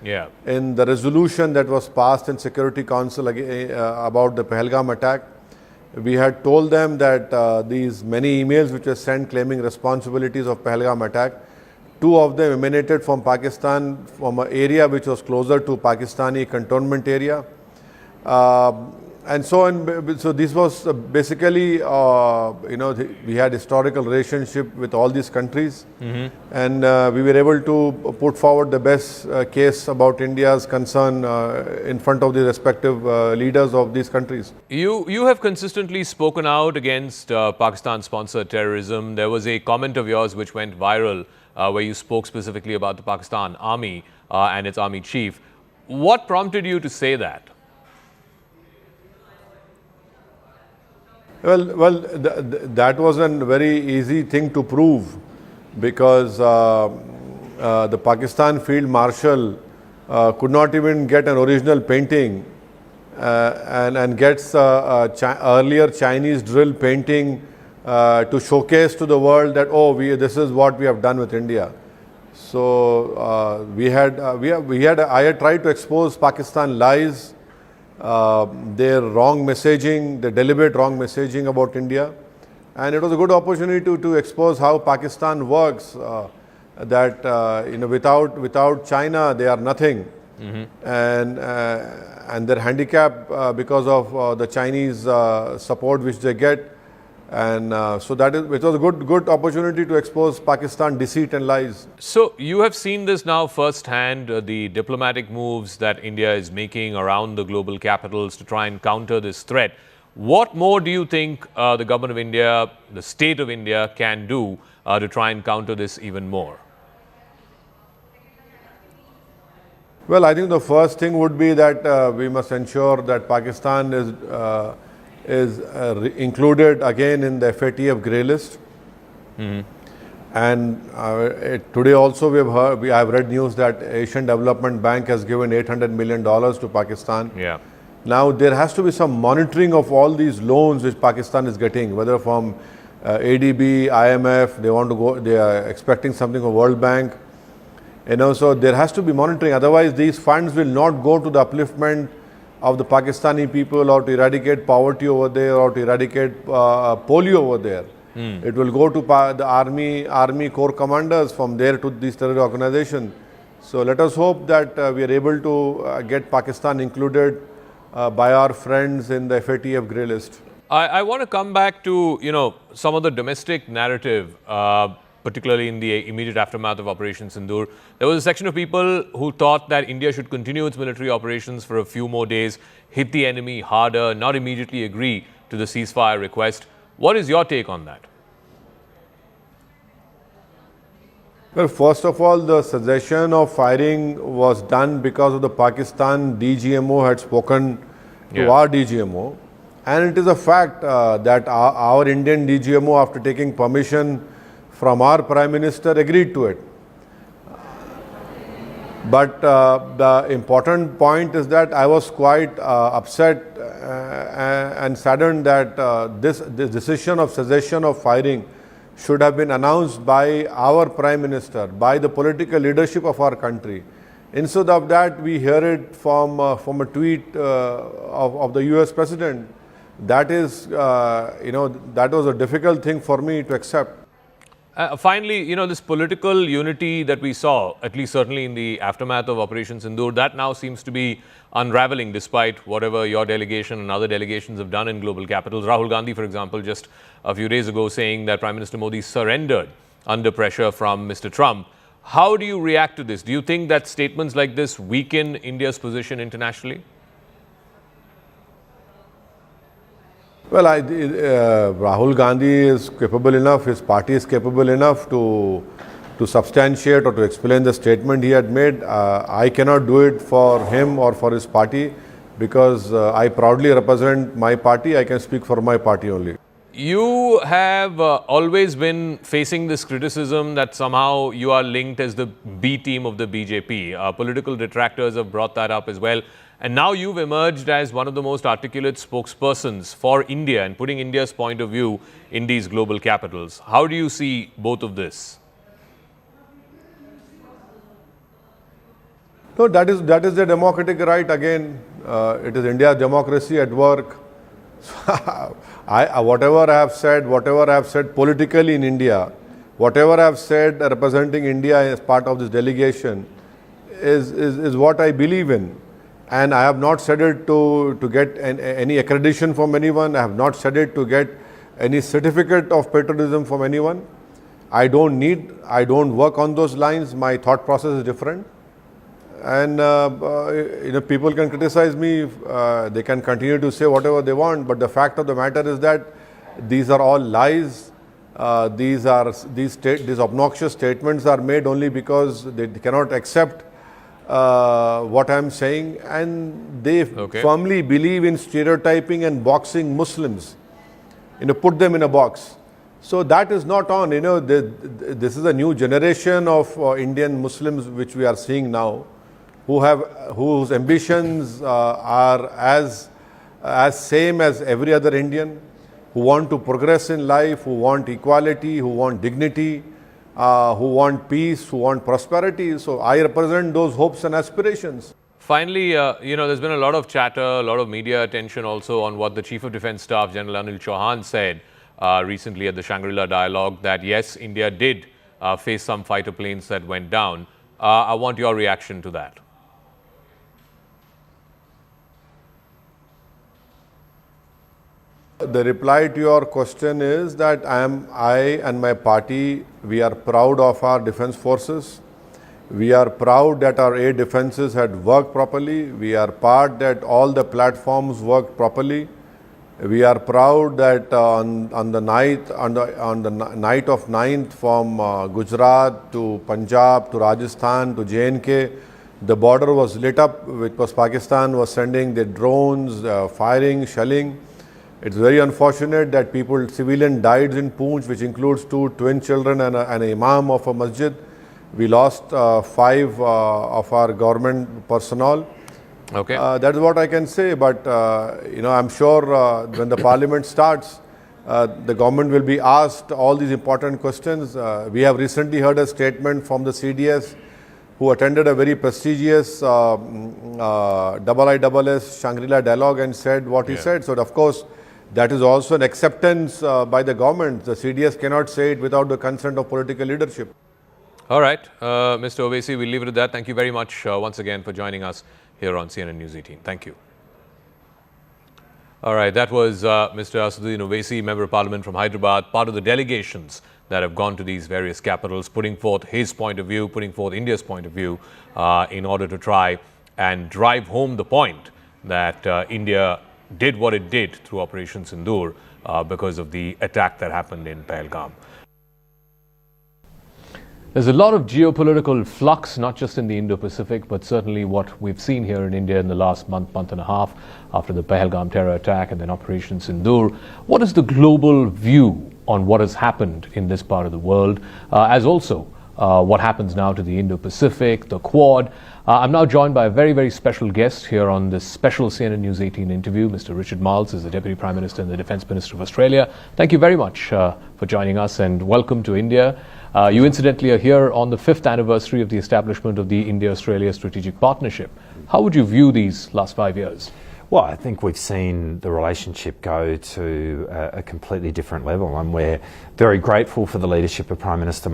Yeah. in the resolution that was passed in Security Council about the Pahalgam attack. We had told them that these many emails which were sent claiming responsibilities of Pahalgam attack, 2 of them emanated from Pakistan, from an area which was closer to Pakistani cantonment area. And so on. So this was basically, we had historical relationship with all these countries, and we were able to put forward the best case about India's concern in front of the respective leaders of these countries. You have consistently spoken out against Pakistan-sponsored terrorism. There was a comment of yours which went viral where you spoke specifically about the Pakistan Army and its Army chief. What prompted you to say that? Well, that was a very easy thing to prove, because the Pakistan Field Marshal could not even get an original painting and gets earlier Chinese drill painting to showcase to the world that, oh, this is what we have done with India. So I had tried to expose Pakistan lies, their wrong messaging, the deliberate wrong messaging about India, and it was a good opportunity to expose how Pakistan works. Without China they are nothing, and their handicap because of the Chinese support which they get, and it was a good opportunity to expose Pakistan deceit and lies. So you have seen this now firsthand, the diplomatic moves that India is making around the global capitals to try and counter this threat. What more do you think the government of India, the state of India can do to try and counter this even more? Well, I think the first thing would be that we must ensure that Pakistan is included again in the FATF grey list. And today also I have read news that Asian Development Bank has given $800 million to Pakistan. Yeah. Now there has to be some monitoring of all these loans which Pakistan is getting, whether from ADB, IMF. They are expecting something from World Bank. So there has to be monitoring. Otherwise, these funds will not go to the upliftment of the Pakistani people, or to eradicate poverty over there, or to eradicate polio over there. It will go to the army corps commanders, from there to these terror organizations. So let us hope that we are able to get Pakistan included by our friends in the FATF grey list. I want to come back to some of the domestic narrative, particularly in the immediate aftermath of Operation Synindur. There was a section of people who thought that India should continue its military operations for a few more days, hit the enemy harder, not immediately agree to the ceasefire request. What is your take on that? Well, first of all, the suggestion of firing was done because of the Pakistan DGMO had spoken to our DGMO. And it is a fact that our Indian DGMO, after taking permission from our Prime Minister, agreed to it. But the important point is that I was quite upset and saddened that this decision of cessation of firing should have been announced by our Prime Minister, by the political leadership of our country. Instead of that, we hear it from a tweet of the US President. That is, that was a difficult thing for me to accept. Finally, this political unity that we saw, at least certainly in the aftermath of Operation Synindur, that now seems to be unraveling despite whatever your delegation and other delegations have done in global capitals. Rahul Gandhi, for example, just a few days ago saying that Prime Minister Modi surrendered under pressure from Mr. Trump. How do you react to this? Do you think that statements like this weaken India's position internationally? Well, Rahul Gandhi is capable enough, his party is capable enough to substantiate or to explain the statement he had made. I cannot do it for him or for his party, because I proudly represent my party. I can speak for my party only. You have always been facing this criticism that somehow you are linked as the B team of the BJP. Political detractors have brought that up as well. And now you've emerged as one of the most articulate spokespersons for India and putting India's point of view in these global capitals. How do you see both of this? No, that is the democratic right. Again, it is India's democracy at work. Whatever I have said politically in India, whatever I have said representing India as part of this delegation is what I believe in. And I have not said it to get any accreditation from anyone. I have not said it to get any certificate of patriotism from anyone. I don't work on those lines. My thought process is different. And people can criticize me, they can continue to say whatever they want, but the fact of the matter is that these are all lies. These obnoxious statements are made only because they cannot accept what I am saying, and they firmly believe in stereotyping and boxing Muslims, put them in a box. So that is not on. This is a new generation of Indian Muslims which we are seeing now, whose ambitions are as same as every other Indian, who want to progress in life, who want equality, who want dignity, who want peace, who want prosperity. So I represent those hopes and aspirations. Finally, there's been a lot of chatter, a lot of media attention also on what the Chief of Defence Staff, General Anil Chauhan, said recently at the Shangri-La Dialogue, that yes, India did face some fighter planes that went down. I want your reaction to that. The reply to your question is that I and my party, we are proud of our defence forces. We are proud that our air defences had worked properly. We are proud that all the platforms worked properly. We are proud that on the night of 9th from Gujarat to Punjab to Rajasthan to J&K, the border was lit up, which was Pakistan was sending the drones, firing, shelling. It's very unfortunate that civilian died in Poonch, which includes 2 twin children and an imam of a masjid. We lost 5 of our government personnel. Okay. That's what I can say. But I'm sure when the parliament starts, the government will be asked all these important questions. We have recently heard a statement from the CDS, who attended a very prestigious IISS Shangri-La Dialogue and said what he said. So of course, that is also an acceptance by the government. The CDS cannot say it without the consent of political leadership. All right, Mr. Owaisi, we'll leave it at that. Thank you very much once again for joining us here on CNN News 18. Thank you. All right, that was Mr. Asaduddin Owaisi, Member of Parliament from Hyderabad, part of the delegations that have gone to these various capitals, putting forth his point of view, putting forth India's point of view in order to try and drive home the point that India did what it did through Operation Synindur because of the attack that happened in Pahalgam. There's a lot of geopolitical flux, not just in the Indo-Pacific, but certainly what we've seen here in India in the last month and a half after the Pahalgam terror attack and then Operation Synindur. What is the global view on what has happened in this part of the world, as also what happens now to the Indo-Pacific, the Quad? I'm now joined by a very, very special guest here on this special CNN News 18 interview. Mr. Richard Marles is the Deputy Prime Minister and the Defence Minister of Australia. Thank you very much for joining us and welcome to India. You incidentally are here on the 5th anniversary of the establishment of the India-Australia Strategic Partnership. How would you view these last 5 years? Well, I think we've seen the relationship go to a completely different level, and we're very grateful for the leadership of Prime Minister